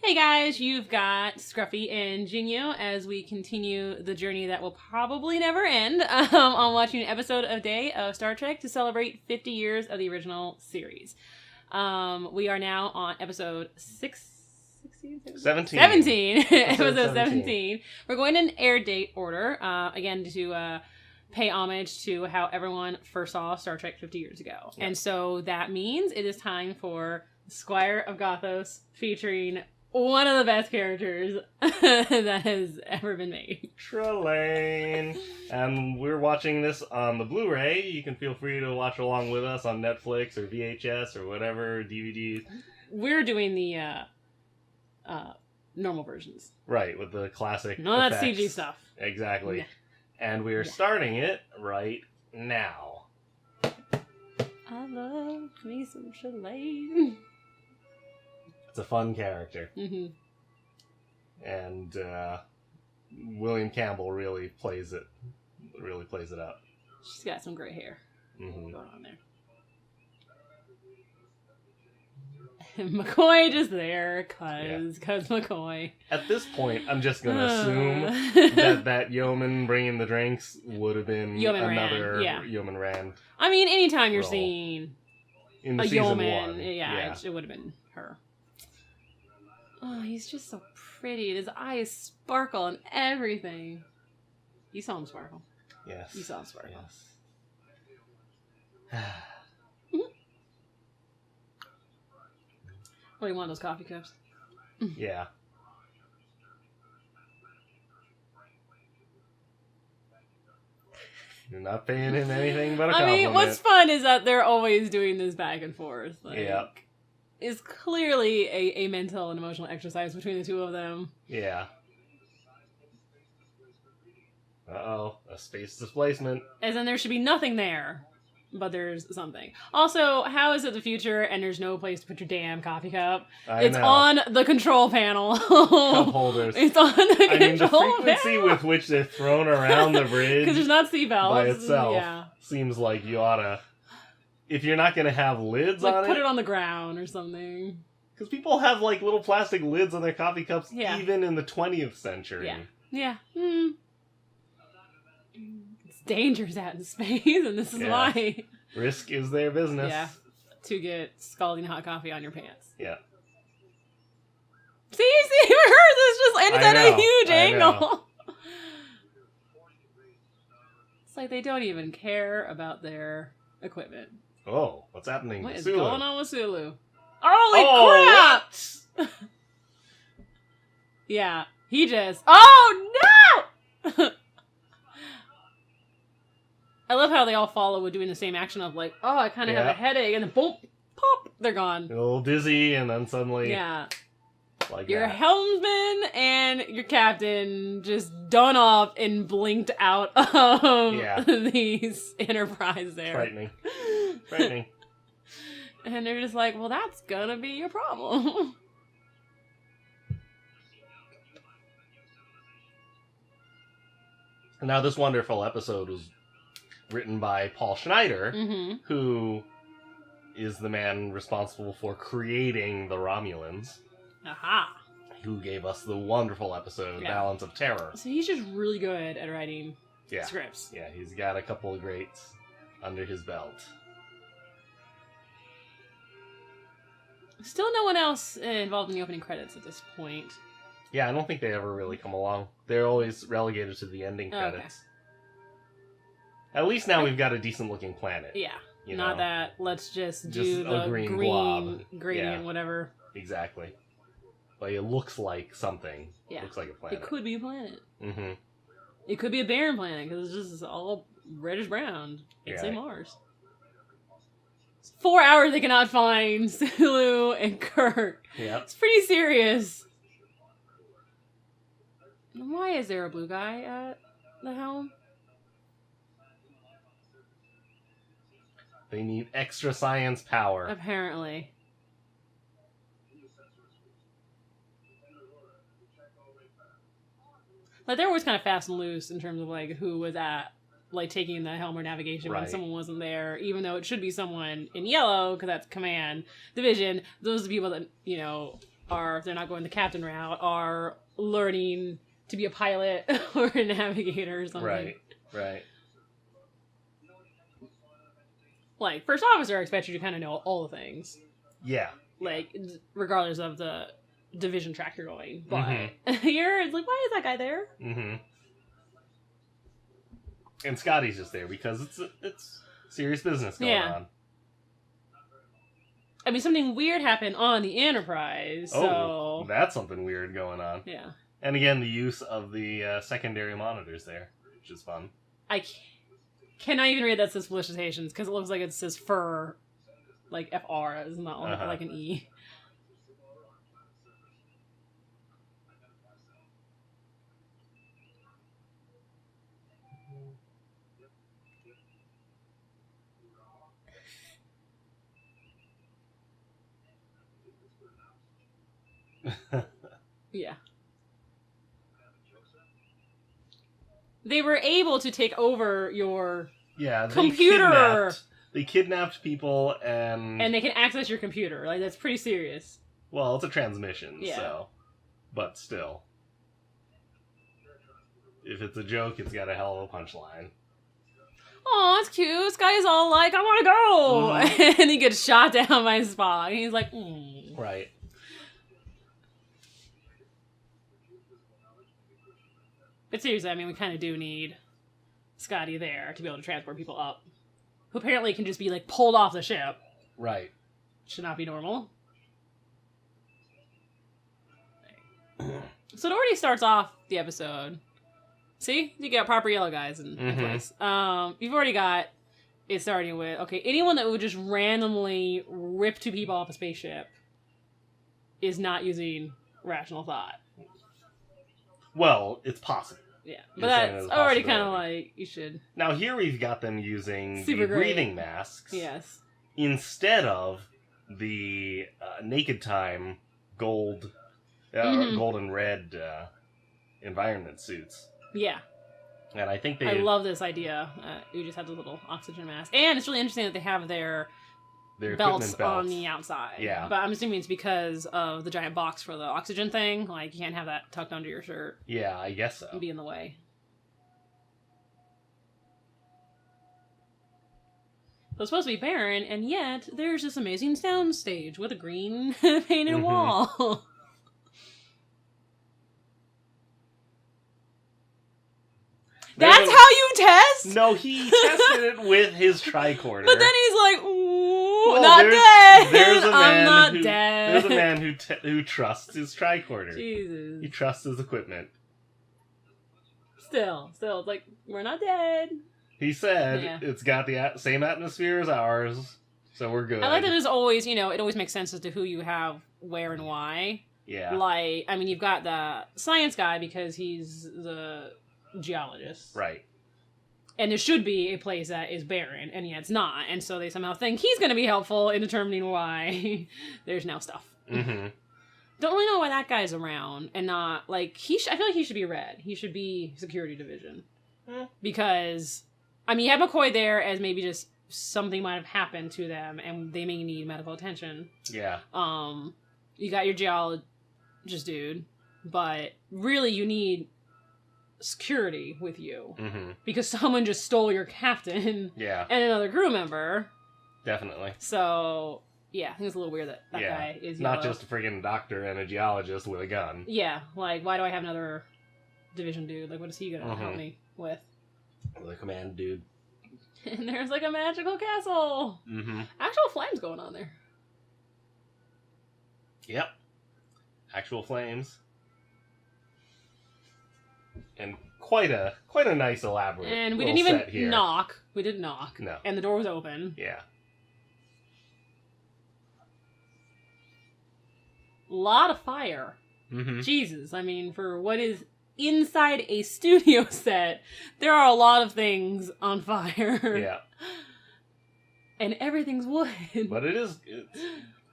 Hey guys, you've got Scruffy and Jinyo as we continue the journey that will probably never end on watching an episode a day of Star Trek to celebrate 50 years of the original series. We are now on episode 17. Episode 17. We're going in air date order, again, to pay homage to how everyone first saw Star Trek 50 years ago. Yep. And so that means it is time for Squire of Gothos featuring one of the best characters that has ever been made. Trelane. And we're watching this on the Blu-ray. You can feel free to watch along with us on Netflix or VHS or whatever, DVDs. We're doing the normal versions. Right, with the classic None of that effects. CG stuff. Exactly. Yeah. And we're starting it right now. I love me some Trelane. It's a fun character. Mm-hmm. And William Campbell really plays it up. She's got some great hair going on there. And McCoy just there, cause McCoy. At this point, I'm just gonna assume that yeoman bringing the drinks would have been another Yeoman Rand. I mean, anytime you're role. Seeing in the a season yeoman, one, it would have been her. Oh, he's just so pretty. His eyes sparkle and everything. You saw him sparkle. Yes. You saw him sparkle. Yes. What do you want, those coffee cups? Yeah. You're not paying him anything but a compliment. I mean, what's fun is that they're always doing this back and forth. Yeah. It's clearly a mental and emotional exercise between the two of them. Yeah. Uh-oh. A space displacement. As in, there should be nothing there. But there's something. Also, how is it the future and there's no place to put your damn coffee cup? It's on the control panel. Cup holders. It's on the control panel. The frequency with which they're thrown around the bridge because there's not seatbelts by itself seems like you oughta... If you're not going to have lids on it... put it on the ground or something. Because people have, little plastic lids on their coffee cups even in the 20th century. Yeah. It's dangerous out in space, and this is why. Risk is their business. Yeah. To get scalding hot coffee on your pants. Yeah. See, for her, it's just ended at a huge angle. It's like they don't even care about their equipment. Oh, what's happening? What is Sulu? going on with Sulu? Holy crap! Yeah, he just... Oh, no! I love how they all follow with doing the same action of I kind of have a headache, and then boom, pop, they're gone. A little dizzy, and then suddenly... Yeah. Like your that. helmsman and your captain just done off and blinked out of these Enterprise there. Frightening. And they're just like, well, that's gonna be your problem. Now, this wonderful episode was written by Paul Schneider, who is the man responsible for creating the Romulans. Aha. Who gave us the wonderful episode, Balance of Terror. So he's just really good at writing scripts. Yeah, he's got a couple of greats under his belt. Still no one else involved in the opening credits at this point. Yeah, I don't think they ever really come along. They're always relegated to the ending credits. Okay. At least now we've got a decent-looking planet. Yeah. You Not know? that, let's just do the green gradient, whatever. Exactly. But it looks like something. Yeah. It looks like a planet. It could be a planet. Mm-hmm. It could be a barren planet, because it's just all reddish-brown. It's say Mars. 4 hours they cannot find Sulu and Kirk. Yeah. It's pretty serious. Why is there a blue guy at the helm? They need extra science power. Apparently. They're always kind of fast and loose in terms of who was at taking the helm or navigation when someone wasn't there, even though it should be someone in yellow because that's command division. Those are the people that are, if they're not going the captain route, are learning to be a pilot or a navigator or something. Right. Like, first officer, I expect you to kind of know all the things. Yeah. Like, regardless of the division track you're going. But here, it's like, why is that guy there? Mm-hmm. And Scotty's just there because it's serious business going on. I mean, something weird happened on the Enterprise, so... Oh, that's something weird going on. Yeah. And again, the use of the secondary monitors there, which is fun. I cannot even read that says felicitations, because it looks like it says fur, like FR, it's not like an E. Yeah. They were able to take over your computer. They kidnapped people and they can access your computer. Like, that's pretty serious. Well, it's a transmission, so. But still. If it's a joke, it's got a hell of a punchline. Oh, that's cute. This guy's all like, I want to go! And he gets shot down by Spock. And he's like, Right. But seriously, I mean, we kind of do need Scotty there to be able to transport people up. Who apparently can just be, like, pulled off the ship. Right. Should not be normal. So it already starts off the episode. See? You got proper yellow guys in place. You've already got it starting with, okay, anyone that would just randomly rip two people off a spaceship is not using rational thought. Well, it's possible. Yeah, but that's already kind of like, you should... Now here we've got them using the breathing masks. Yes. Instead of the Naked Time gold and red environment suits. Yeah. And I think I love this idea. You just have the little oxygen mask. And it's really interesting that they have their belts on the outside. Yeah. But I'm assuming it's because of the giant box for the oxygen thing. Like, you can't have that tucked under your shirt. Yeah, I guess so. And be in the way. So it's supposed to be barren, and yet there's this amazing sound stage with a green painted wall. That's how you test? No, he tested it with his tricorder. But then he's like, ooh, not dead. I'm not dead. There's a man who trusts his tricorder. Jesus. He trusts his equipment. Still, it's like, we're not dead. He said it's got the same atmosphere as ours, so we're good. I like that there's always, it always makes sense as to who you have where and why. Yeah. Like, I mean, you've got the science guy because he's the geologist. Right. And there should be a place that is barren, and yet it's not. And so they somehow think he's going to be helpful in determining why there's now stuff. Mm-hmm. Don't really know why that guy's around and not, like, I feel like he should be red. He should be security division. Because, I mean, you have McCoy there as maybe just something might have happened to them, and they may need medical attention. Yeah. You got your geologist dude, but really you need security with you because someone just stole your captain and another crew member. Definitely. So yeah, I think it's a little weird that guy is yellow. Not just a friggin' doctor and a geologist with a gun. Yeah, like, why do I have another division dude? Like, what is he gonna help me with? The command dude. And there's like a magical castle. Actual flames going on there. Yep. Actual flames. And quite a nice elaborate. And we didn't even knock. We didn't knock. No. And the door was open. Yeah. A lot of fire. Jesus, I mean, for what is inside a studio set, there are a lot of things on fire. Yeah. And everything's wood. But it's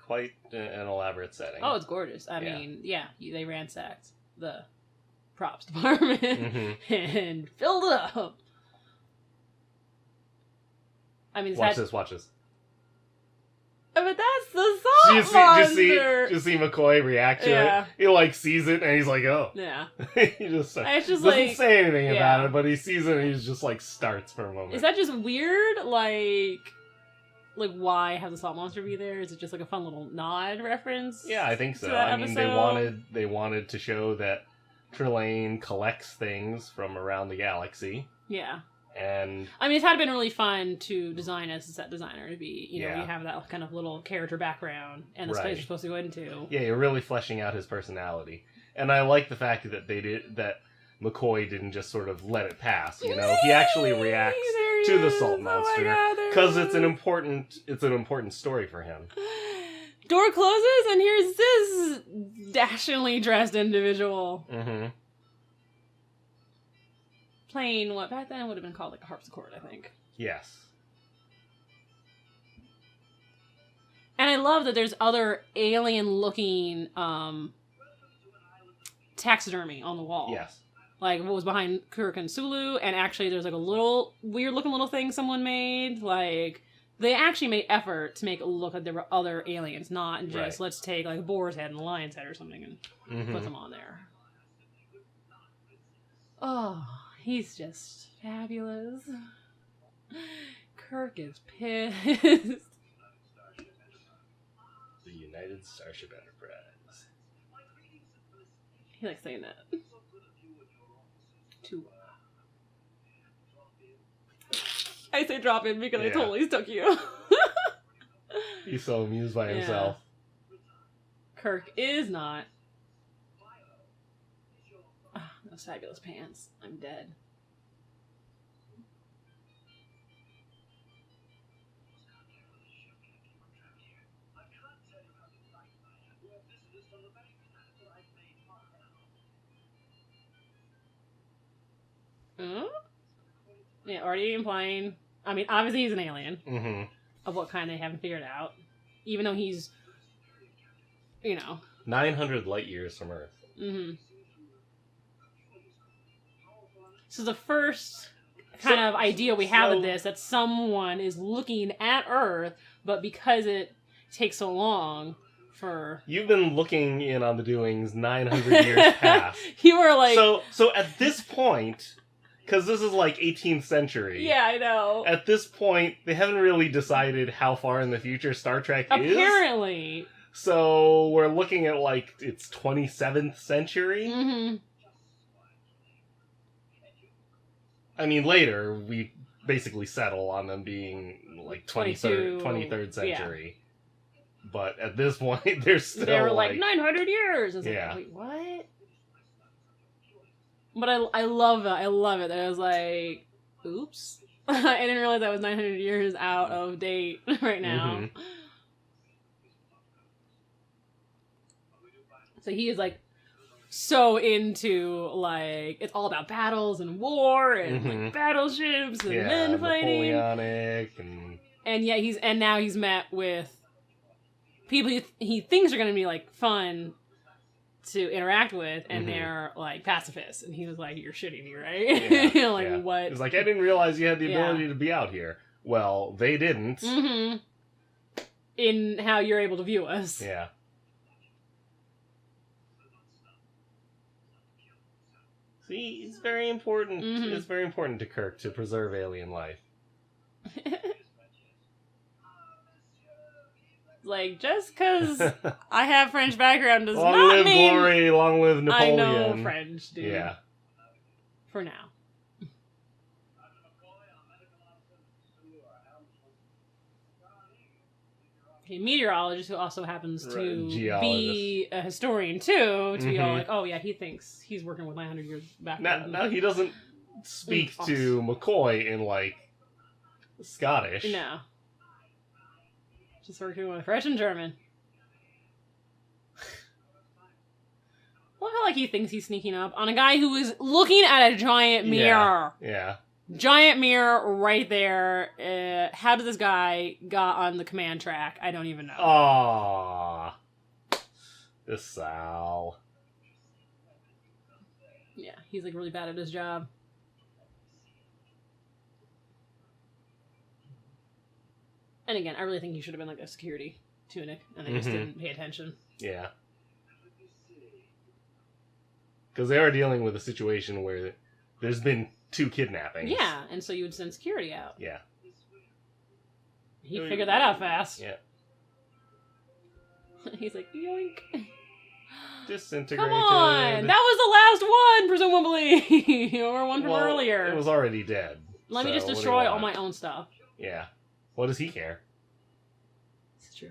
quite an elaborate setting. Oh, it's gorgeous. I mean, they ransacked the props department and filled it up. I mean, watch this. But that's the salt monster. Just see McCoy react to it. He like sees it and he's like, oh. Yeah. He just doesn't say anything about it, but he sees it and he's just like starts for a moment. Is that just weird? Like why have the salt monster be there? Is it just like a fun little nod reference? Yeah, I think so. I mean, they wanted to show that Trelane collects things from around the galaxy. Yeah. And I mean, it's had been really fun to design as a set designer to be, you know, you have that kind of little character background and the space you're supposed to go into. Yeah, you're really fleshing out his personality. And I like the fact that McCoy didn't just sort of let it pass, you know? He actually reacts to the salt monster because it's an important story for him. Door closes and here's this dashingly dressed individual. Mm-hmm. Playing what back then would have been called like a harpsichord, I think. Yes. And I love that there's other alien-looking taxidermy on the wall. Yes. Like what was behind Kirk and Sulu, and actually there's like a little weird-looking little thing someone made. Like they actually made effort to make it look like there were other aliens, not just let's take like a boar's head and a lion's head or something and put them on there. Oh. He's just fabulous. Kirk is pissed. The United Starship Enterprise. He likes saying that. I say drop in because I totally stuck you. He's so amused by himself. Kirk is not. Those fabulous pants. I'm dead. Yeah, already implying. I mean, obviously he's an alien. Mm-hmm. Of what kind they haven't figured out. Even though he's, 900 light years from Earth. Mm-hmm. So the first kind of idea we have of this, that someone is looking at Earth, but because it takes so long for... You've been looking in on the doings 900 years past. You were like... So at this point, because this is like 18th century. Yeah, I know. At this point, they haven't really decided how far in the future Star Trek is. Apparently. So we're looking at like, it's 27th century. Mm-hmm. I mean, later, we basically settle on them being, like, 23rd century. Yeah. But at this point, they're still, they were like 900 years! It's like, wait, what? But I love it. I love it. I was like, oops. I didn't realize I was 900 years out of date right now. Mm-hmm. So he is, like, so into, like, it's all about battles and war and like battleships and men fighting. Napoleonic and yet now he's met with people he thinks are going to be like fun to interact with, and they're like pacifists, and he was like, "You're shitting me, right?" Yeah, what? He's like, "I didn't realize you had the ability to be out here." Well, they didn't. Mm-hmm. In how you're able to view us. Yeah. See, it's very important. Mm-hmm. It's very important to Kirk to preserve alien life. Like, just because I have French background does not mean... Long live glory, long live Napoleon. I know French, dude. Yeah. For now. A meteorologist who also happens to be a historian too, to be all like, oh yeah, he thinks he's working with 900 years back. Now he doesn't speak to McCoy in like Scottish. No. Just working with French and German. Well, how like he thinks he's sneaking up on a guy who is looking at a giant mirror. Yeah. Giant mirror right there. How did this guy got on the command track? I don't even know. Aww. This Sal. Yeah, he's like really bad at his job. And again, I really think he should have been like a security tunic, and they just didn't pay attention. Yeah. Because they are dealing with a situation where there's been 2 kidnappings. Yeah, and so you would send security out. Yeah. He figured that out fast. Yeah. He's like, yoink. Disintegrated. Come on! That was the last one, presumably! Or one from earlier. It was already dead. Let me just destroy all my own stuff. Yeah. What does he care? It's true.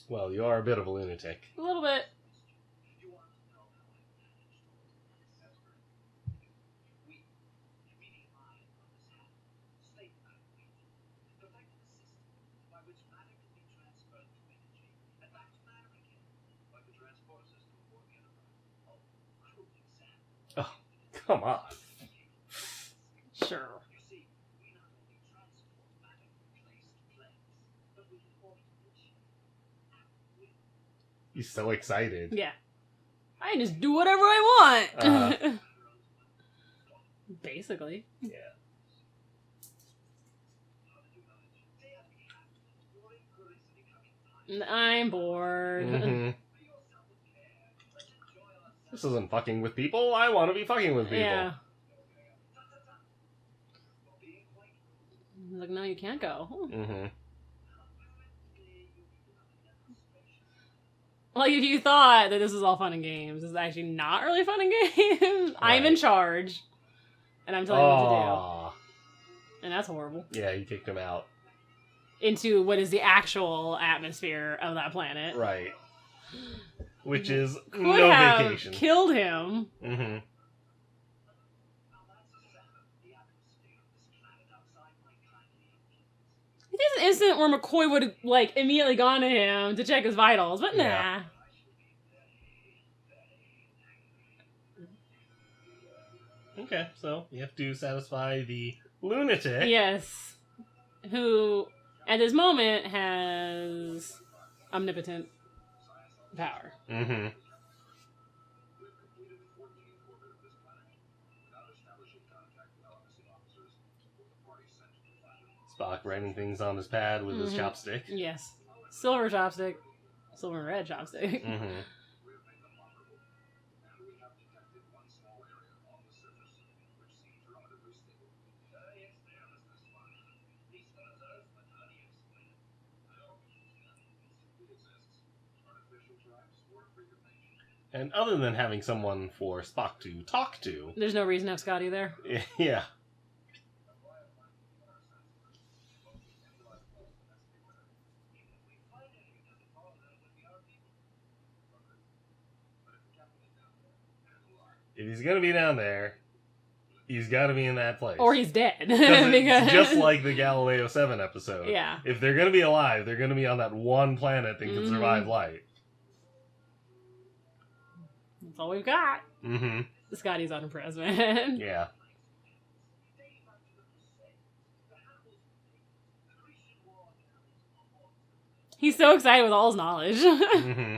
Well, you are a bit of a lunatic. A little bit. Oh, come on. Sure. He's so excited. Yeah. I can just do whatever I want. Basically. Yeah. I'm bored. Mm-hmm. This isn't fucking with people. I want to be fucking with people. Yeah. Like, no, you can't go. Mm-hmm. Like, if you thought that this is all fun and games, this is actually not really fun and games. Right. I'm in charge. And I'm telling you what to do. And that's horrible. Yeah, you kicked him out. Into what is the actual atmosphere of that planet. Right. Which is Could no have vacation. Killed him. Mm-hmm. There's an instant where McCoy would have, like, immediately gone to him to check his vitals, but nah. Yeah. Okay, so you have to satisfy the lunatic. Yes. Who, at this moment, has omnipotent power. Mm-hmm. Spock writing things on his pad with his chopstick. Yes. Silver chopstick. Silver and red chopstick. Mm-hmm. And other than having someone for Spock to talk to... There's no reason to have Scotty there. Yeah. If he's gonna be down there, he's gotta be in that place. Or he's dead. Because it's just like the Galileo 7 episode. Yeah. If they're gonna be alive, they're gonna be on that one planet that can survive light. That's all we've got. Mm-hmm. Scotty's unimpressed, man. Yeah. He's so excited with all his knowledge. Mm-hmm.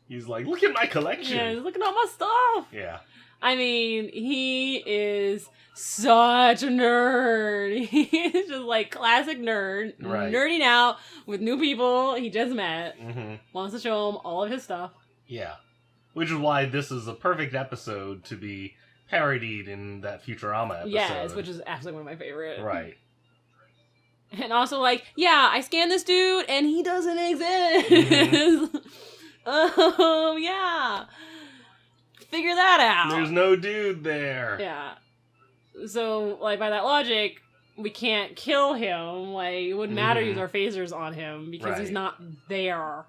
He's like, look at my collection. Yeah, he's looking at all my stuff. Yeah. I mean, he is such a nerd. He's just like classic nerd. Right. Nerding out with new people he just met. Mm-hmm. Wants to show him all of his stuff. Yeah. Which is why this is a perfect episode to be parodied in that Futurama episode. Yes, which is absolutely one of my favorite. Right. And also like, yeah, I scanned this dude and he doesn't exist. Mm-hmm. Oh, yeah. Figure that out. There's no dude there. Yeah. So, like, by that logic, we can't kill him. Like, it wouldn't matter to use our phasers on him because he's not there.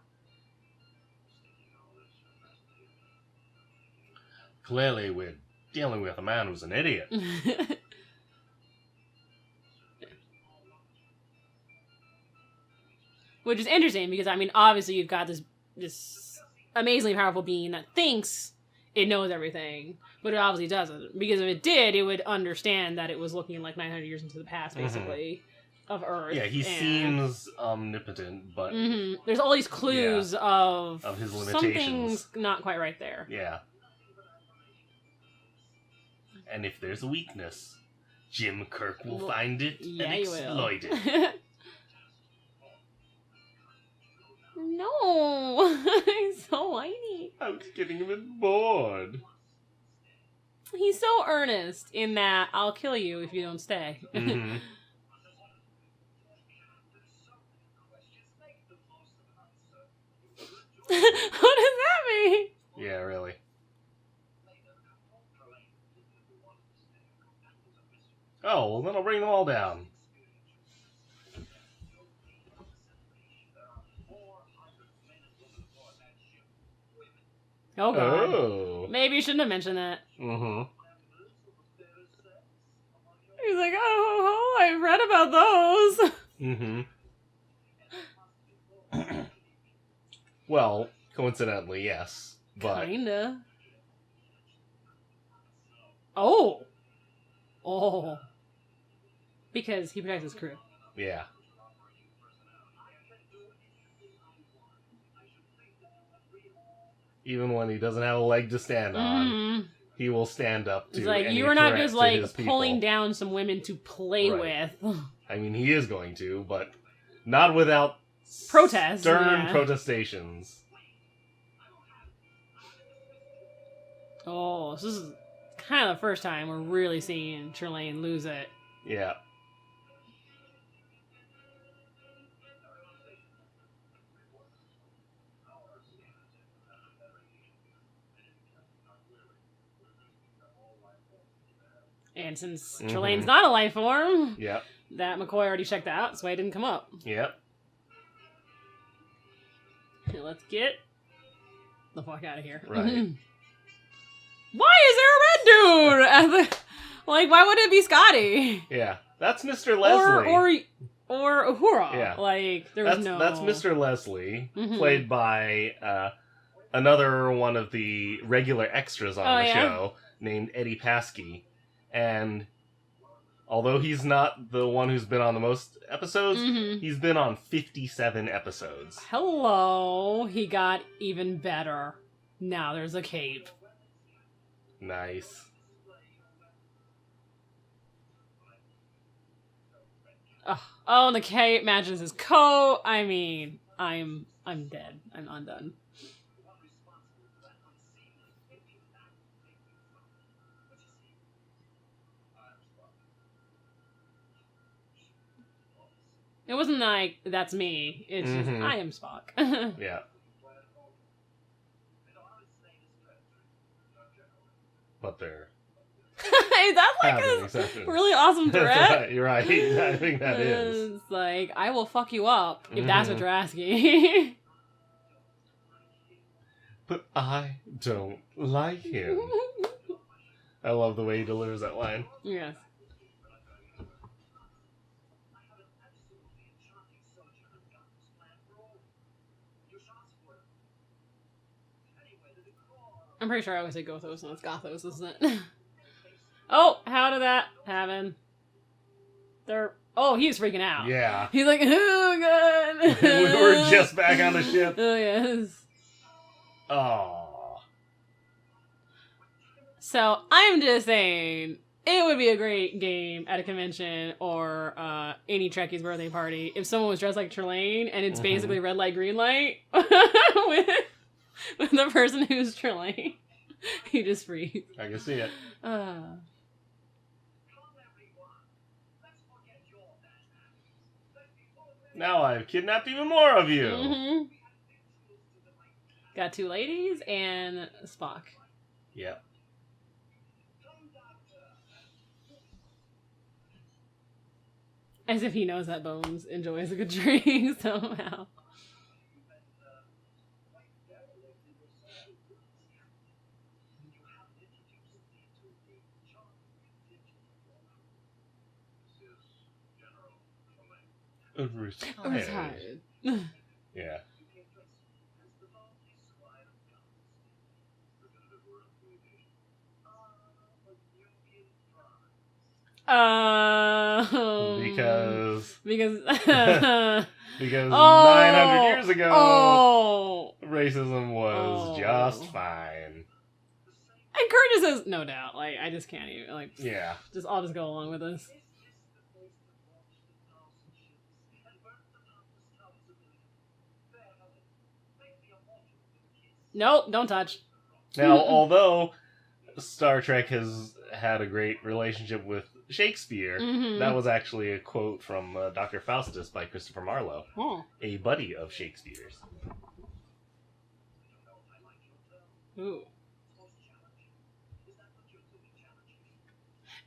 Clearly, we're dealing with a man who's an idiot. Which is interesting because, I mean, obviously you've got this amazingly powerful being that thinks it knows everything, but it obviously doesn't. Because if it did, it would understand that it was looking like 900 years into the past, basically. of Earth. Yeah, he seems omnipotent, but there's all these clues of his limitations. Something's not quite right there. Yeah. And if there's a weakness, Jim Kirk will find it and exploit it. No, he's so whiny. I was getting a bit bored. He's so earnest in that I'll kill you if you don't stay. Mm-hmm. What does that mean? Yeah, really. Oh, well then I'll bring them all down. Oh, God. Oh. Maybe you shouldn't have mentioned that. Mm-hmm. He's like, oh, I've read about those. Mm-hmm. Well, coincidentally, yes. But... Kinda. Oh. Oh. Because he protects his crew. Yeah. Even when he doesn't have a leg to stand on, he will stand up to. It's like, any you are not threat just to like his pulling people. down some women to play with. I mean, he is going to, but not without Protest. stern protestations. Oh, this is kind of the first time we're really seeing Trelane lose it. Yeah. And since Trelane's not a life form, Yep. that McCoy already checked that out, so he didn't come up. Yep. Okay, let's get the fuck out of here. Right. Why is there a red dude? Like, why would it be Scotty? Yeah. That's Mr. Leslie. Or Uhura. Yeah. Like, there's no... That's Mr. Leslie, played by another one of the regular extras on the show, named Eddie Paskey. And although he's not the one who's been on the most episodes, he's been on 57 episodes. Hello. He got even better. Now there's a cape. Nice. Oh, and the cape matches his coat. I mean, I'm dead. I'm undone. It wasn't like, that's me. It's just, I am Spock. Yeah. But they're... That's like a really awesome threat. You're right. I think that is. It's like, I will fuck you up if that's what you're asking. But I don't like him. I love the way he delivers that line. Yes. I'm pretty sure I always say Gothos and it's Gothos, isn't it? Oh, how did that happen? Oh, he's freaking out. Yeah. He's like, oh, God. We were just back on the ship. Oh, yes. Oh. So, I'm just saying, it would be a great game at a convention or any Trekkie's birthday party if someone was dressed like Trelane and it's basically red light, green light with the person who's Trelane. He just freeze. I can see it. Now I've kidnapped even more of you. Got two ladies and Spock. Yep. As if he knows that Bones enjoys a good drink somehow. Retired. Yeah. Because because 900 years ago, racism was just fine. And Kurt just says, no doubt. Like, I just can't even, like, yeah. I'll just go along with this. Nope, don't touch. Now, although Star Trek has had a great relationship with Shakespeare, that was actually a quote from Dr. Faustus by Christopher Marlowe, a buddy of Shakespeare's. Ooh.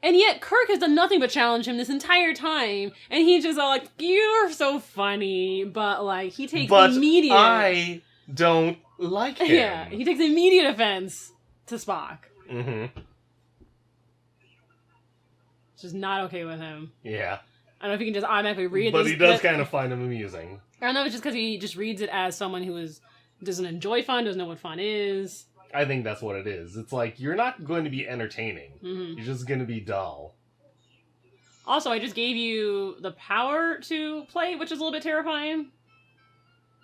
And yet Kirk has done nothing but challenge him this entire time, and he's just all like, "You're so funny," but like he takes immediate. I don't like him. Yeah, he takes immediate offense to Spock. Just not okay with him. Yeah. I don't know if you can just automatically read but this. But he does kind of find him amusing. I don't know if it's just because he just reads it as someone who doesn't enjoy fun, doesn't know what fun is. I think that's what it is. It's like, you're not going to be entertaining. You're just going to be dull. Also, I just gave you the power to play, which is a little bit terrifying.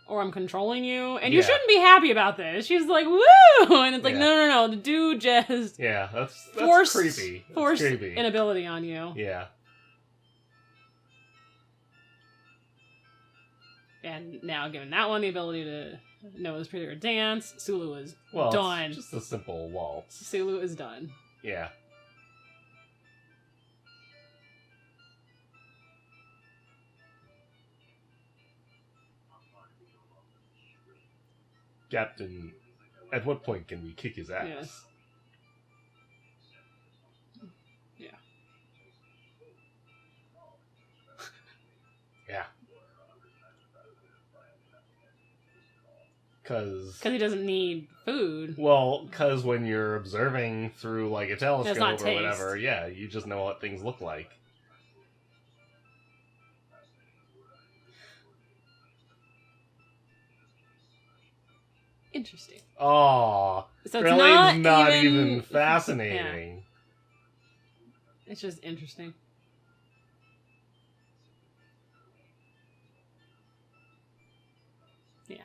Or I'm controlling you. And you shouldn't be happy about this. She's like, woo! And it's like, no. The dude just... Yeah, that's creepy. Forced inability on you. Yeah. And now, given that one the ability to know his particular dance, Sulu is done. It's just a simple waltz. Sulu is done. Yeah. Captain, at what point can we kick his ass? Yes. Yeah. Yeah. Because he doesn't need food. Well, because when you're observing through, like, a telescope or taste. whatever, yeah, you just know what things look like. Interesting. Aww. So it's not even fascinating. Yeah. It's just interesting. Yeah.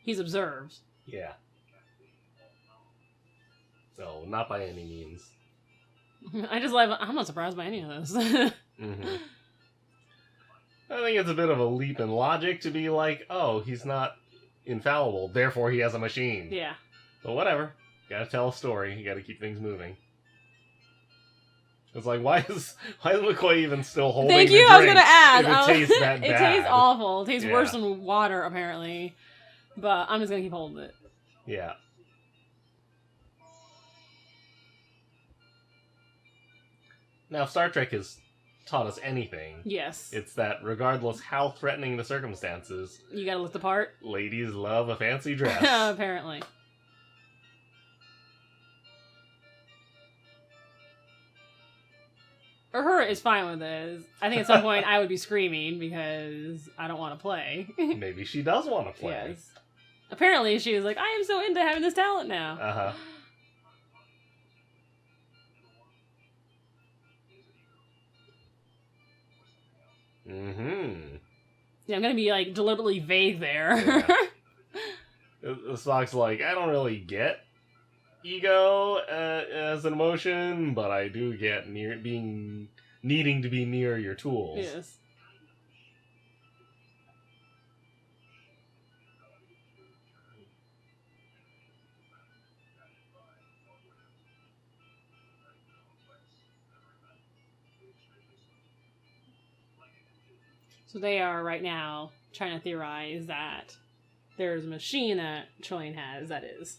He's observed. Yeah. So, not by any means. I'm not surprised by any of this. I think it's a bit of a leap in logic to be like, oh, he's not infallible, therefore he has a machine. Yeah. But whatever. You gotta tell a story. You gotta keep things moving. It's like, why is McCoy even still holding Thank the you, drink I was gonna ask. if it tastes that bad? It tastes awful. It tastes worse than water, apparently. But I'm just gonna keep holding it. Yeah. Now, if Star Trek has taught us anything, yes, it's that regardless how threatening the circumstances, you gotta look the part. Ladies love a fancy dress. Apparently. Uhura is fine with this. I think at some point I would be screaming because I don't want to play. Maybe she does want to play. Yes. Apparently she was like, I am so into having this talent now. Uh-huh. Yeah, I'm gonna be like deliberately vague there. Yeah. Spock's like, I don't really get ego as an emotion, but I do get needing to be near your tools. Yes. So they are right now trying to theorize that there's a machine that Trillian has that is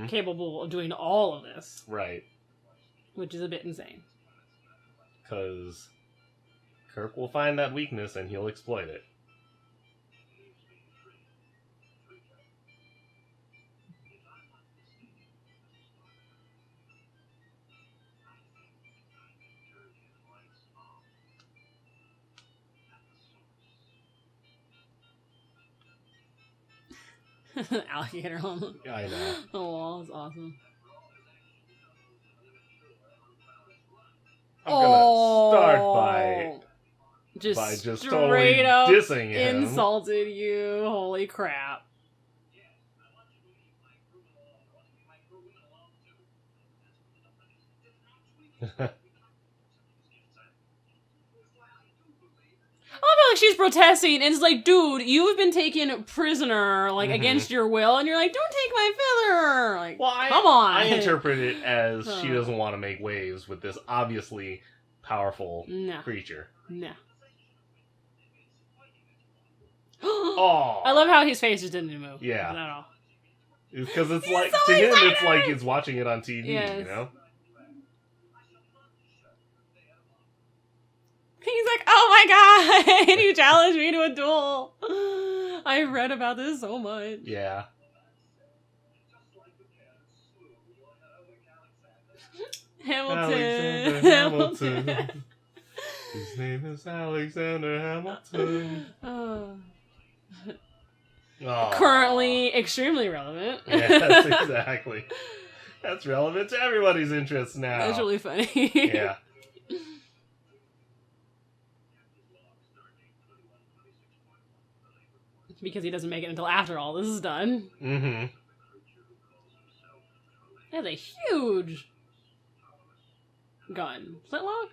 capable of doing all of this. Right. Which is a bit insane. Because Kirk will find that weakness and he'll exploit it. Alligator on I know. the wall is awesome. I'm gonna start by just totally up dissing him. Insulted you. Holy crap. I feel like she's protesting, and it's like, dude, you've been taken prisoner, like, against your will, and you're like, don't take my feather! Like, well, come on! I interpret it as she doesn't want to make waves with this obviously powerful creature. No. Oh, I love how his face just didn't move. Yeah. Not at all. Because it's like, so to him, it's like he's watching it on TV, you know? He's like, oh my god, you challenged me to a duel. I read about this so much. Yeah. Hamilton. His name is Alexander Hamilton. Currently extremely relevant. Yes, exactly. That's relevant to everybody's interests now. That's really funny. Yeah. Because he doesn't make it until after all this is done. Mm-hmm. That's a huge gun. Flintlock?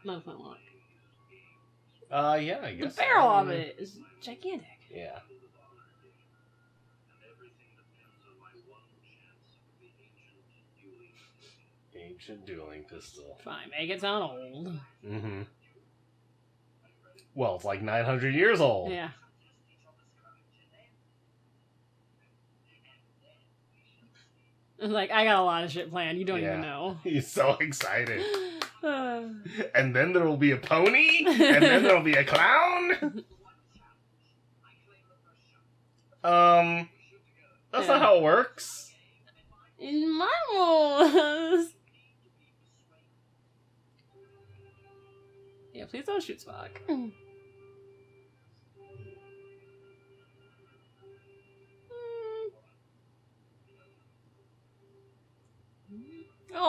Not flintlock. Yeah, I guess. The barrel of it is gigantic. Yeah. Ancient dueling pistol. Fine, make it sound old. Mm-hmm. Well, it's like 900 years old. Yeah. Like, I got a lot of shit planned. You don't even know. He's so excited. And then there will be a pony? And then there will be a clown? That's not how it works. In my rules. Yeah, please don't shoot Spock.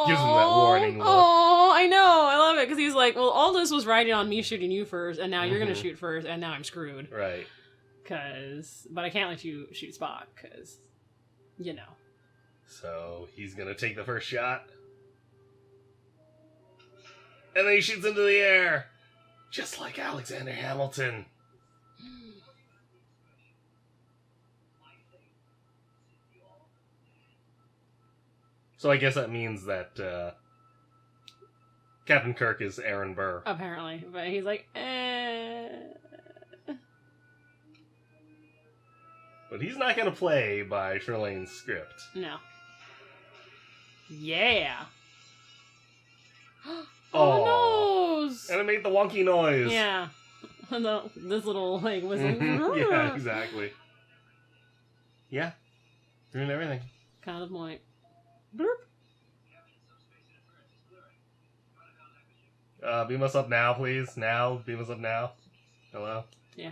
Gives him that warning look. Oh, I know. I love it because he's like, well, all this was riding on me shooting you first, and now you're going to shoot first, and now I'm screwed. Right. But I can't let you shoot Spock, because, you know. So, he's going to take the first shot. And then he shoots into the air. Just like Alexander Hamilton. So I guess that means that Captain Kirk is Aaron Burr. Apparently. But he's like, But he's not going to play by Shirlane's script. No. Yeah. Oh, nose! And it made the wonky noise. Yeah. This little, like, whistle. Yeah, exactly. Yeah. Doing everything. Kind of point. Bloop. Beam us up now, please. Now. Beam us up now. Hello? Yeah.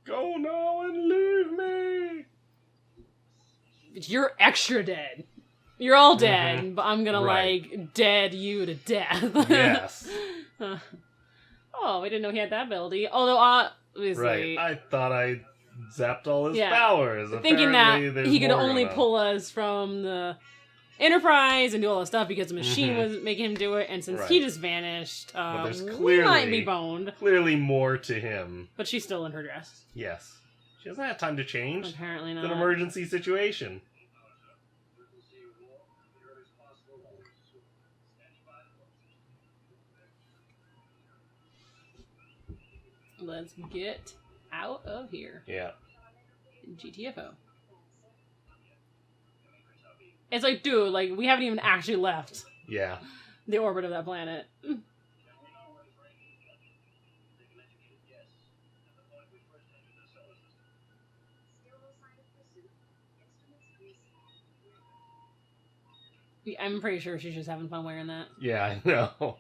Go now and leave me! You're extra dead. You're all dead, but I'm gonna, like, dead you to death. Yes. Oh, we didn't know he had that ability. Although, obviously... Right. I thought I zapped all his powers. Thinking Apparently, that he could only pull. pull us from the Enterprise and do all this stuff because the machine was making him do it, and since he just vanished, but there's we might be boned. Clearly more to him. But she's still in her dress. Yes. She doesn't have time to change. Apparently not. It's an emergency situation. Let's get out of here. Yeah. GTFO. It's like, dude, like, we haven't even actually left the orbit of that planet. I'm pretty sure she's just having fun wearing that. Yeah, I know.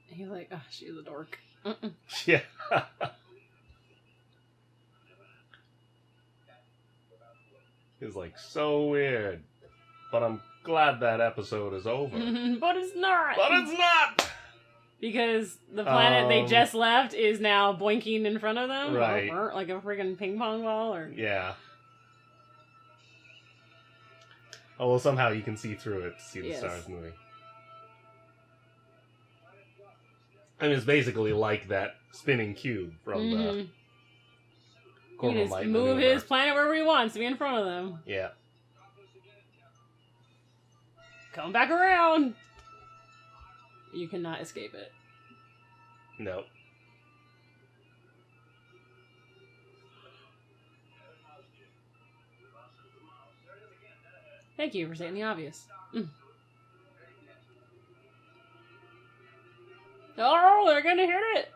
He's like, oh, she's a dork. Yeah. He's like, so weird. But I'm glad that episode is over. But it's not. But it's not! Because the planet they just left is now boinking in front of them. Right. Like a freaking ping pong ball. Or Yeah. Oh, well, somehow you can see through it to see the stars moving. I mean, it's basically like that spinning cube from the... He can just move his planet wherever he wants to be in front of them. Yeah. Come back around! You cannot escape it. No. Thank you for saying the obvious. Oh, they're gonna hit it!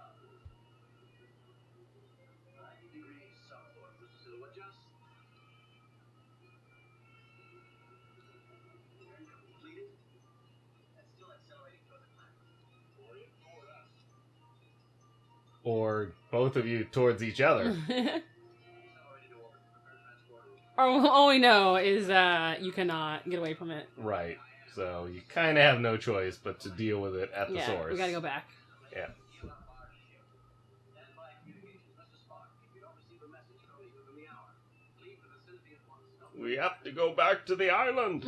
Or both of you towards each other. All we know is you cannot get away from it. Right. So you kind of have no choice but to deal with it at the source. We gotta go back. Yeah. We have to go back to the island.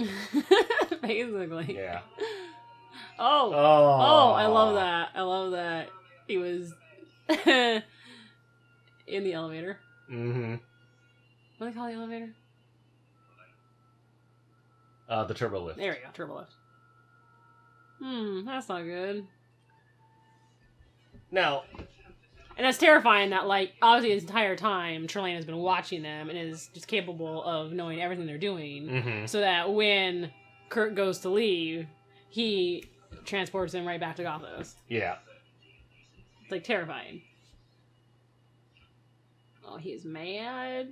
Basically. Yeah. Oh, I love that. I love that. He was in the elevator. Mm-hmm. What do they call the elevator? The turbo lift. There we go, turbo lift. That's not good. Now, and that's terrifying that, like, obviously this entire time, Trelane has been watching them and is just capable of knowing everything they're doing. So that when Kurt goes to leave, he transports them right back to Gothos. Yeah. It's, like, terrifying. Oh, he's mad.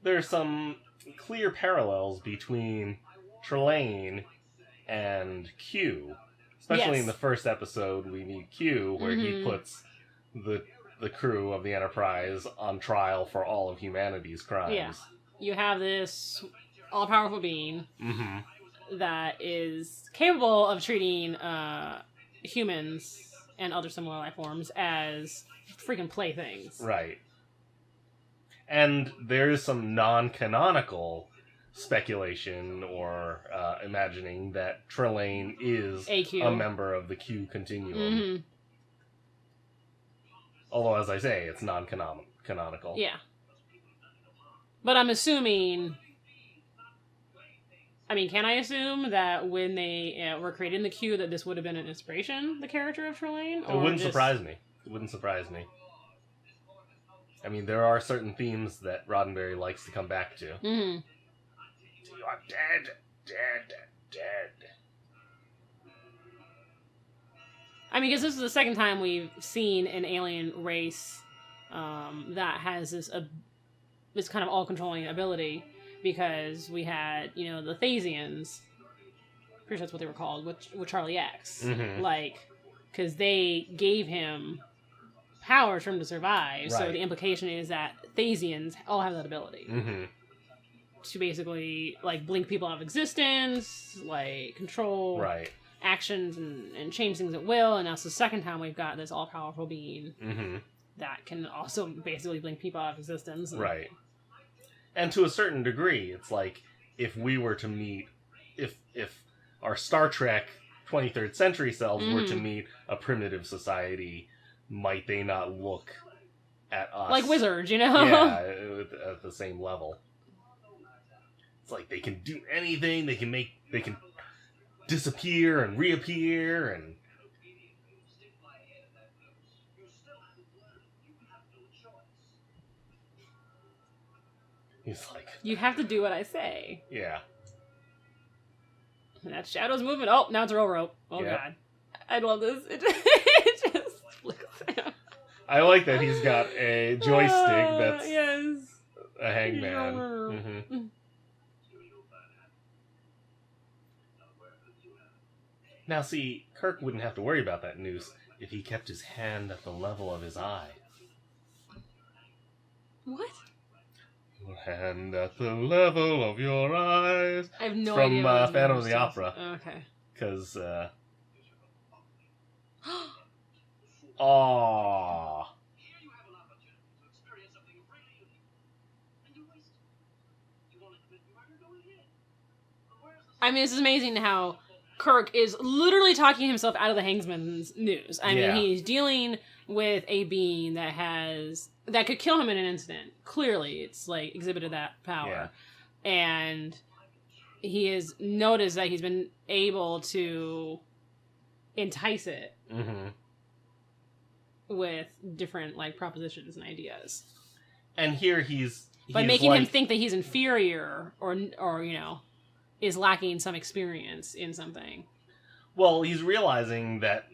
There's some clear parallels between Trelane and Q. Especially in the first episode, we meet Q, where he puts the crew of the Enterprise on trial for all of humanity's crimes. Yeah. You have this all-powerful being that is capable of treating humans and other similar life forms as freaking playthings. Right. And there's some non-canonical speculation or imagining that Trelane is a member of the Q continuum. Although, as I say, it's non-canonical. Yeah. But I'm assuming... I mean, can I assume that when they were creating the Q that this would have been an inspiration, the character of Trelane? It wouldn't surprise me. It wouldn't surprise me. I mean, there are certain themes that Roddenberry likes to come back to. You are dead, dead, dead. I mean, because this is the second time we've seen an alien race that has this kind of all-controlling ability. Because we had, the Thasians. Pretty sure that's what they were called, with Charlie X. Like, because they gave him powers for him to survive. Right. So the implication is that Thasians all have that ability. To basically, like, blink people out of existence, like, control actions and change things at will. And that's the second time we've got this all-powerful being that can also basically blink people out of existence. Right. And to a certain degree, it's like, if we were to meet, if our Star Trek 23rd century selves were to meet a primitive society, might they not look at us? Like wizards, Yeah, at the same level. It's like they can do anything, they can disappear and reappear, and... He's like... You have to do what I say. Yeah. And that shadow's moving. Oh, now it's a rope. Oh, yep. God. I love this. It just flicks out. I like that he's got a joystick that's yes. a hangman. Mm-hmm. Now, see, Kirk wouldn't have to worry about that noose if he kept his hand at the level of his eye. What? Your hand at the level of your eyes. I have no idea. From Phantom of the Opera. Okay. Because, aww. I mean, this is amazing how Kirk is literally talking himself out of the Hangsman's news. I mean, he's dealing with a being that could kill him in an instant. Clearly, it's like exhibited that power. Yeah. And he has noticed that he's been able to entice it with different like propositions and ideas. And here he's by making him think that he's inferior or you know, is lacking some experience in something. Well, he's realizing that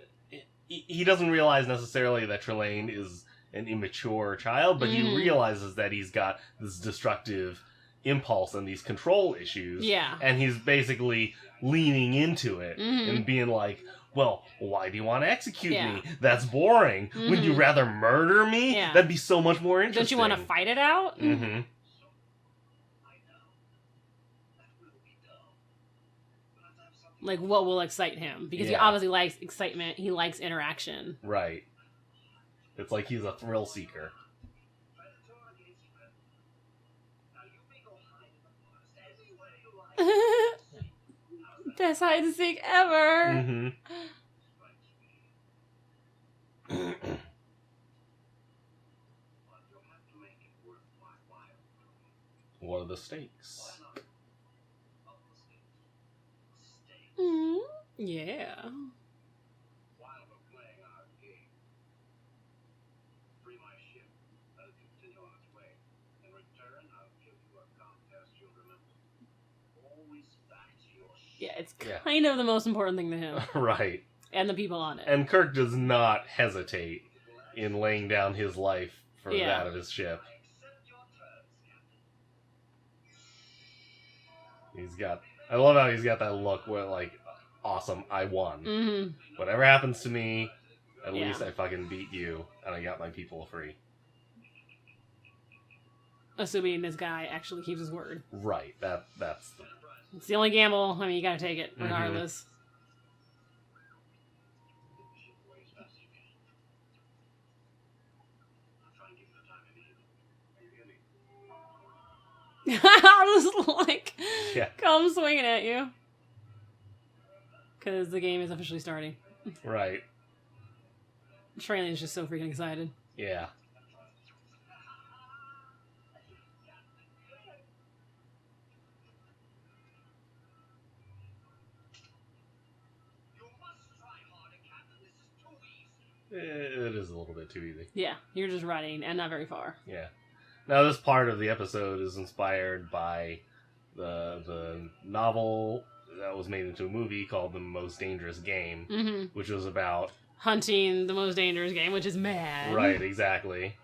he doesn't realize necessarily that Trelane is an immature child, but he realizes that he's got this destructive impulse and these control issues. Yeah. And he's basically leaning into it and being like, well, why do you want to execute me? That's boring. Would you rather murder me? Yeah. That'd be so much more interesting. Don't you want to fight it out? Mm-hmm. Like, what will excite him? Because he obviously likes excitement. He likes interaction. Right. It's like he's a thrill seeker. Best hide and seek ever. What are the stakes? Yeah. Yeah, it's kind of the most important thing to him. Right. And the people on it. And Kirk does not hesitate in laying down his life for that of his ship. I love how he's got that look where, like, awesome, I won. Whatever happens to me, at least I fucking beat you, and I got my people free. Assuming this guy actually keeps his word. Right, that's it's the only gamble. I mean, you gotta take it, regardless. I was like, come swinging at you. Because the game is officially starting. Right. Trailing is just so freaking excited. Yeah. It is a little bit too easy. Yeah, you're just running and not very far. Yeah. Now, this part of the episode is inspired by the novel that was made into a movie called The Most Dangerous Game, which was about hunting the most dangerous game, which is mad. Right, exactly.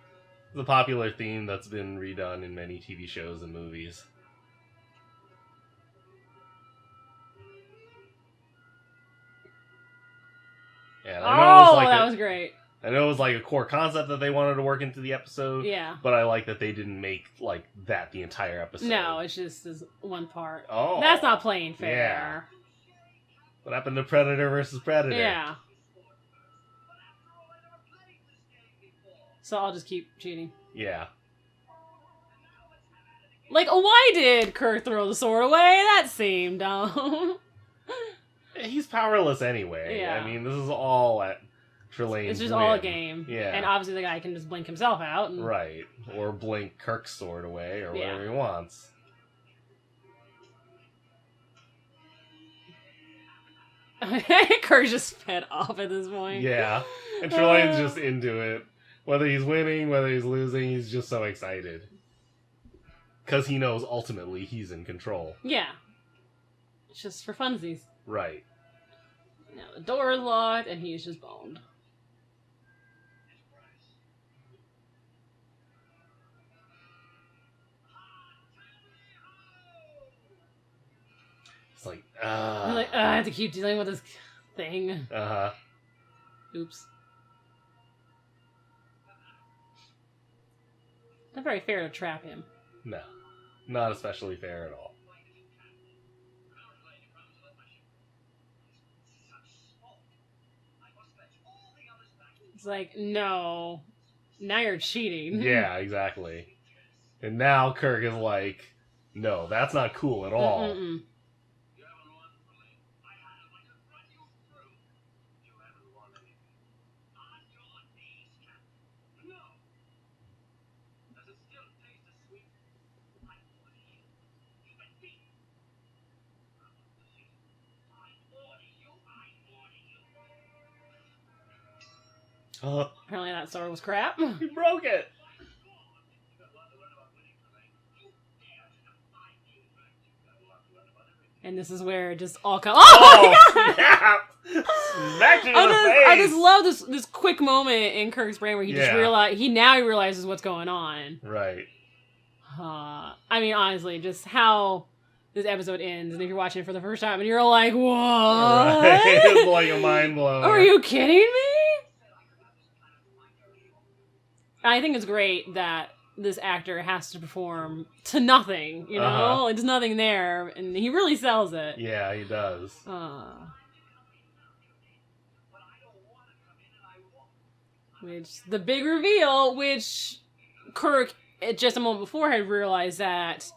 It's a popular theme that's been redone in many TV shows and movies. Yeah, that was great. I know it was like a core concept that they wanted to work into the episode. Yeah. But I like that they didn't make like that the entire episode. No, it's just this one part. Oh. That's not playing fair. Yeah. What happened to Predator versus Predator? Yeah. So I'll just keep cheating. Yeah. Like, why did Kirk throw the sword away? That seemed dumb. He's powerless anyway. Yeah. I mean, this is all at Trelane's It's just whim. all a game. Yeah. And obviously the guy can just blink himself out. And... Right. Or blink Kirk's sword away or whatever he wants. Kirk's just fed off at this point. Yeah. And Trelane's just into it. Whether he's winning, whether he's losing, he's just so excited. Because he knows ultimately he's in control. Yeah. It's just for funsies. Right. Now the door is locked, and he's just boned. It's like, I'm like, I have to keep dealing with this thing. Uh-huh. Oops. Not very fair to trap him. No. Not especially fair at all. It's like, no. Now you're cheating. Yeah, exactly. And now Kirk is like, no, that's not cool at all. Mm-mm-mm. Apparently that sword was crap. He broke it. And this is where it just all comes. Oh my god! Snap! Smacked it in the face. I just love this quick moment in Kirk's brain where he just realizes what's going on. Right. I mean, honestly, just how this episode ends, and if you're watching it for the first time and you're like, what? Right. It's like a mind blower. Are you kidding me? I think it's great that this actor has to perform to nothing, you know? Uh-huh. Like, there's nothing there, and he really sells it. Yeah, he does. Which, the big reveal, which Kirk, just a moment before, had realized that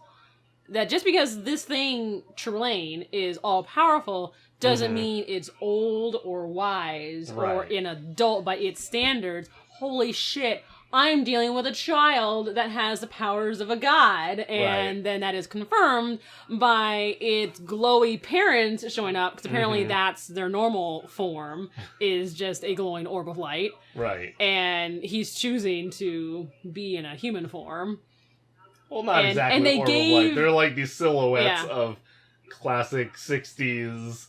just because this thing, Trelane, is all-powerful, doesn't mean it's old or wise or an adult by its standards. Holy shit, I'm dealing with a child that has the powers of a god, and then that is confirmed by its glowy parents showing up, because apparently that's their normal form, is just a glowing orb of light. Right. And he's choosing to be in a human form. Well, not exactly and they orb of light. They're like these silhouettes of classic 60s,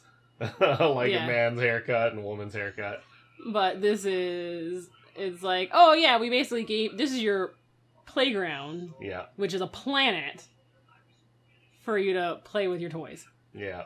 like a man's haircut and a woman's haircut. But this is... It's like, oh yeah, we basically this is your playground. Yeah. Which is a planet for you to play with your toys. Yeah.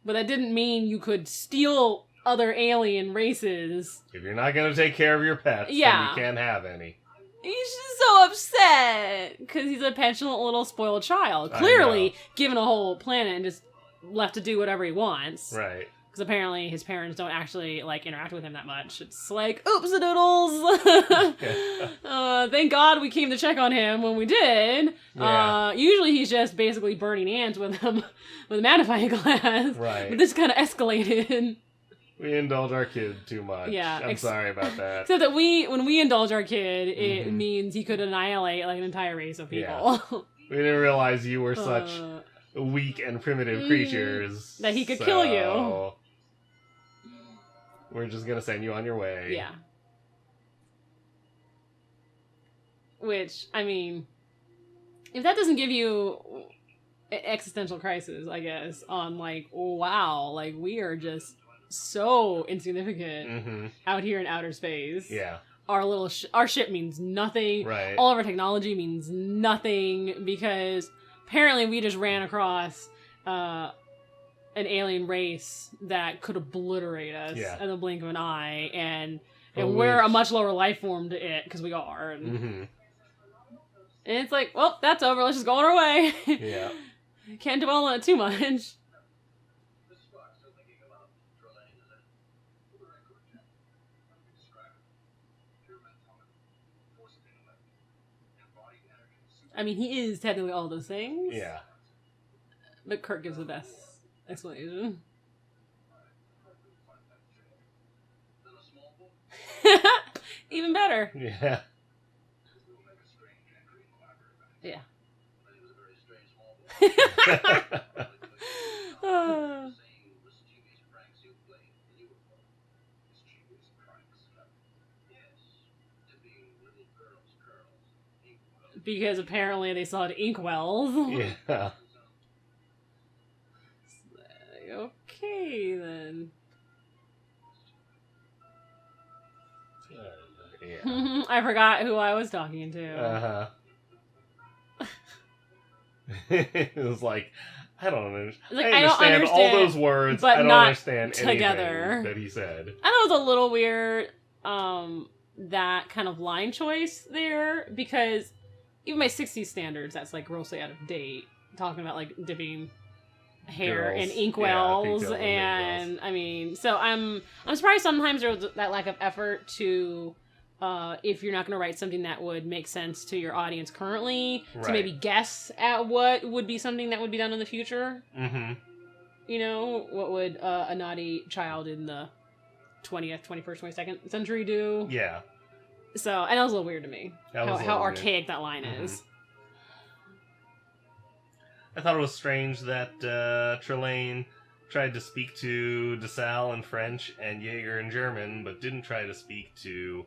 But that didn't mean you could steal other alien races. If you're not going to take care of your pets, then you can't have any. He's just so upset because he's a petulant little spoiled child. Clearly given a whole planet and just left to do whatever he wants. Right. Because apparently his parents don't actually, like, interact with him that much. It's like, oops-a-doodles! Thank God we came to check on him when we did. Yeah. Usually he's just basically burning ants with him with a magnifying glass. Right. But this kind of escalated. We indulge our kid too much. Yeah. I'm sorry about that. Except that when we indulge our kid, it means he could annihilate, like, an entire race of people. Yeah. We didn't realize you were such weak and primitive creatures. That he could kill you. We're just gonna send you on your way. Yeah. Which, I mean, if that doesn't give you an existential crisis, I guess, on like, wow, like we are just so insignificant out here in outer space. Yeah. Our our ship means nothing. Right. All of our technology means nothing because apparently we just ran across an alien race that could obliterate us in the blink of an eye, and we're a much lower life form to it because we are. And it's like, well, that's over. Let's just go on our way. Yeah. Can't dwell on it too much. I mean, he is technically all those things. Yeah. But Kirk gives the best explanation. Even better. Yeah. Yeah. because apparently they still had inkwells. Yeah. Okay, then. Yeah. I forgot who I was talking to. Uh-huh. It was like, I don't understand. Like, I understand all those words, but I don't understand together. anything that he said. I thought it was a little weird, that kind of line choice there, because even by 60s standards, that's like grossly out of date. Talking about like dipping hair in inkwells, and I mean, so I'm surprised sometimes there's that lack of effort to. If you're not going to write something that would make sense to your audience currently, to maybe guess at what would be something that would be done in the future. Mm-hmm. You know, what would a naughty child in the 20th, 21st, 22nd century do? Yeah. So, and that was a little weird to me. How archaic that line is. I thought it was strange that Trelane tried to speak to DeSalle in French and Jaeger in German, but didn't try to speak to...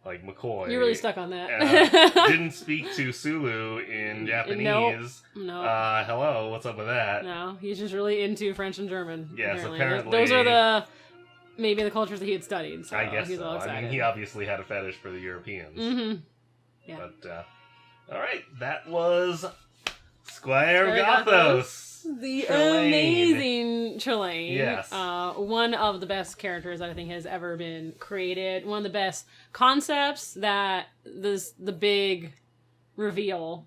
like McCoy. You're really stuck on that. Didn't speak to Sulu in Japanese. No. Hello, what's up with that? No, he's just really into French and German. Yes, apparently. Those are maybe the cultures that he had studied. So I guess he's so. all excited. I mean, he obviously had a fetish for the Europeans. Mm-hmm. Yeah. But, alright, that was Squire of Gothos. The Trelane. amazing Trelane. Yes. One of the best characters that I think has ever been created. One of the best concepts that the big reveal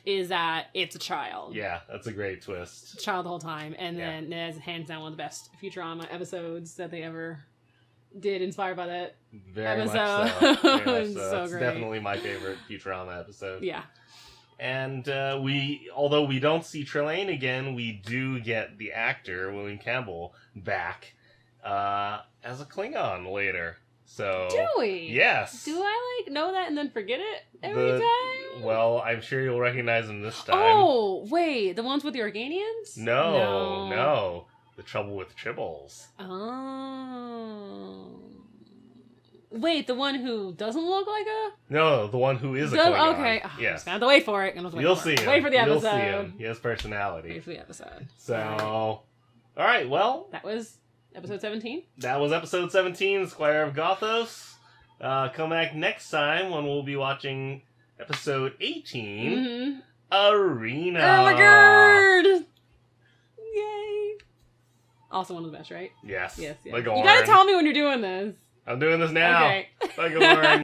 is that it's a child. Yeah, that's a great twist. It's a child the whole time. And then it has hands down one of the best Futurama episodes that they ever did, inspired by that Very episode. much so. Very much so. So It's great. definitely my favorite Futurama episode. Yeah. And although we don't see Trelane again, we do get the actor, William Campbell, back as a Klingon later. So Do we? Yes. Do I know that and then forget it every time? Well, I'm sure you'll recognize him this time. Oh, wait, the ones with the Organians? No. The Trouble with Tribbles. Oh. Wait, the one who doesn't look like a... No, the one who is a Klingon. Okay. Yes. I have to wait for it. You'll see him. Wait for the episode. You'll see him. He has personality. Wait for the episode. So, all right, well... That was episode 17? That was episode 17, Squire of Gothos. Come back next time when we'll be watching episode 18, Arena. Oh my god! Yay! Also one of the best, right? Yes. Yes. Like you gotta tell me when you're doing this. I'm doing this now. Okay. Like Lauren.